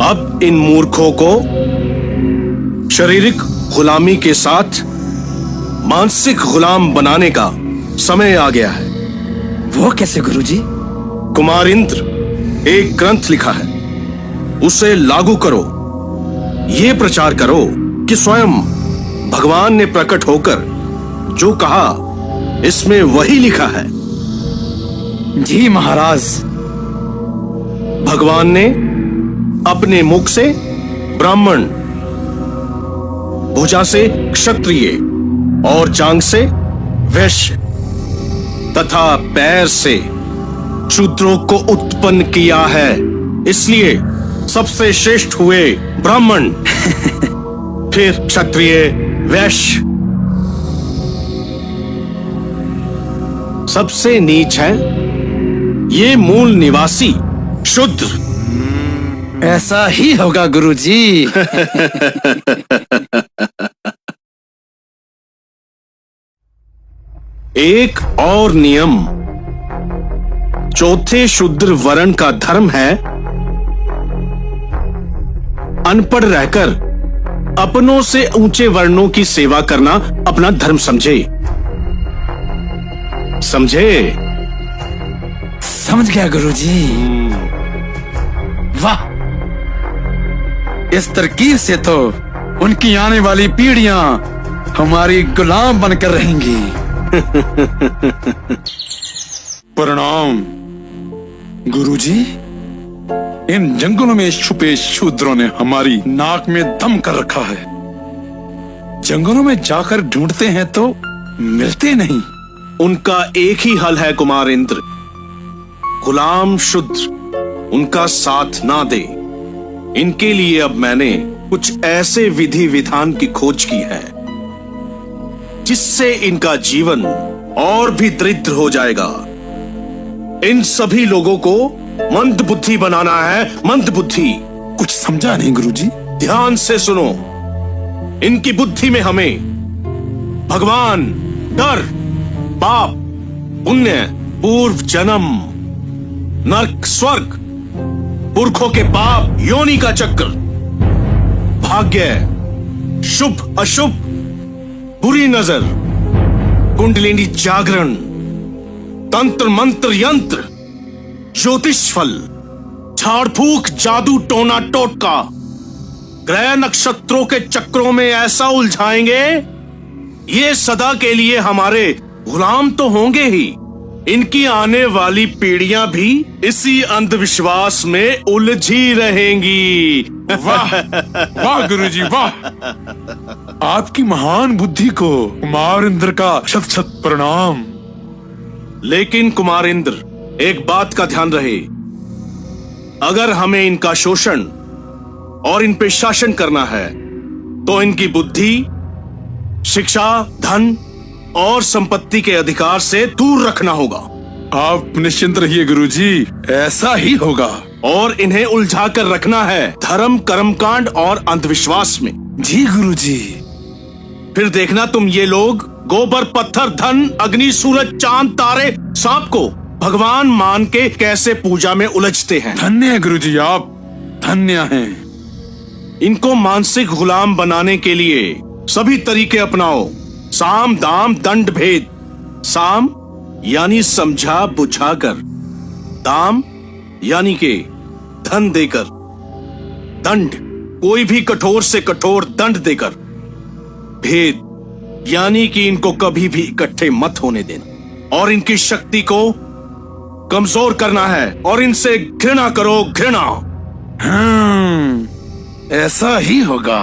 अब इन मूर्खों को शारीरिक गुलामी के साथ मानसिक गुलाम बनाने का समय आ गया है। वो कैसे गुरुजी? कुमार इंद्र एक ग्रंथ लिखा है, उसे लागू करो। ये प्रचार करो कि स्वयं भगवान ने प्रकट होकर जो कहा इसमें वही लिखा है। जी महाराज। भगवान ने अपने मुख से ब्राह्मण, भुजा से क्षत्रिय और जांघ से वैश्य तथा पैर से शूद्रों को उत्पन्न किया है। इसलिए सबसे श्रेष्ठ हुए ब्राह्मण, फिर क्षत्रिय, वैश्य, सबसे नीच है ये मूल निवासी शूद्र। ऐसा ही होगा गुरुजी। एक और नियम चौथे शूद्र वर्ण का धर्म है, अनपढ़ रहकर अपनों से ऊंचे वर्णों की सेवा करना अपना धर्म समझे। समझे? समझ गया गुरुजी। वाह, इस तरकीब से तो उनकी आने वाली पीढ़ियां हमारी गुलाम बनकर रहेंगी। प्रणाम गुरुजी। इन जंगलों में छुपे शूद्रों ने हमारी नाक में दम कर रखा है। जंगलों में जाकर ढूंढते हैं तो मिलते नहीं। उनका एक ही हल है कुमार इंद्र, गुलाम शूद्र उनका साथ ना दे। इनके लिए अब मैंने कुछ ऐसे विधि विधान की खोज की है जिससे इनका जीवन और भी दरिद्र हो जाएगा। इन सभी लोगों को मंद बुद्धि बनाना है, मंद बुद्धि। कुछ समझा नहीं गुरुजी। ध्यान से सुनो। इनकी बुद्धि में हमें भगवान, डर, पाप, पुण्य, पूर्व जन्म, नरक, स्वर्ग, पुरखों के पाप, योनि का चक्र, भाग्य, शुभ अशुभ, बुरी नजर, कुंडलिनी जागरण, तंत्र मंत्र यंत्र, ज्योतिष फल, झाड़ फूक, जादू टोना टोटका, ग्रह नक्षत्रों के चक्रों में ऐसा उलझाएंगे ये सदा के लिए हमारे गुलाम तो होंगे ही, इनकी आने वाली पीढ़ियां भी इसी अंधविश्वास में उलझी रहेंगी। वाह वाह गुरुजी वाह। आपकी महान बुद्धि को कुमार इंद्र का शत शत प्रणाम। लेकिन कुमार इंद्र, एक बात का ध्यान रहे, अगर हमें इनका शोषण और इन पे शासन करना है तो इनकी बुद्धि, शिक्षा, धन और संपत्ति के अधिकार से दूर रखना होगा। आप निश्चिंत रहिए गुरुजी, ऐसा ही होगा। और इन्हें उलझा कर रखना है धर्म, कर्मकांड और अंधविश्वास में। जी गुरुजी। फिर देखना तुम ये लोग गोबर, पत्थर, धन, अग्नि, सूरज, चांद, तारे, सांप को भगवान मान के कैसे पूजा में उलझते हैं। धन्य है गुरुजी, आप धन्य हैं। इनको मानसिक गुलाम बनाने के लिए सभी तरीके अपनाओ। साम, दाम, दंड, भेद। साम यानी समझा बुझा कर, दाम यानी के धन देकर, दंड कोई भी कठोर से कठोर दंड देकर, भेद यानी कि इनको कभी भी इकट्ठे मत होने देना और इनकी शक्ति को कमजोर करना है और इनसे घृणा करो, घृणा। ऐसा ही होगा।